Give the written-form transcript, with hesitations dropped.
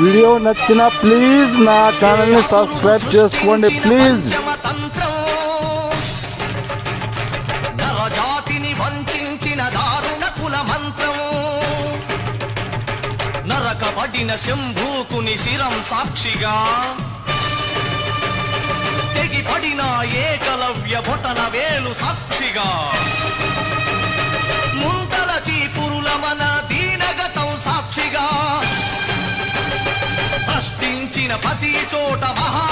Video నచ్చిన please నా ఛానల్ని సబ్స్క్రైబ్ చేసుకోండి ప్లీజ్. నరజాతిని వంచిన దారుణ కుల మంత్రం, నరకబడిన శంభూకుని శిరం సాక్షిగా, తెగిపడిన ఏకలవ్య బొటన వేలు సాక్షిగా, ముంతల చీపురుల మన దీనగతం సాక్షిగా, ప్రశ్నించిన ప్రతి చోట మహా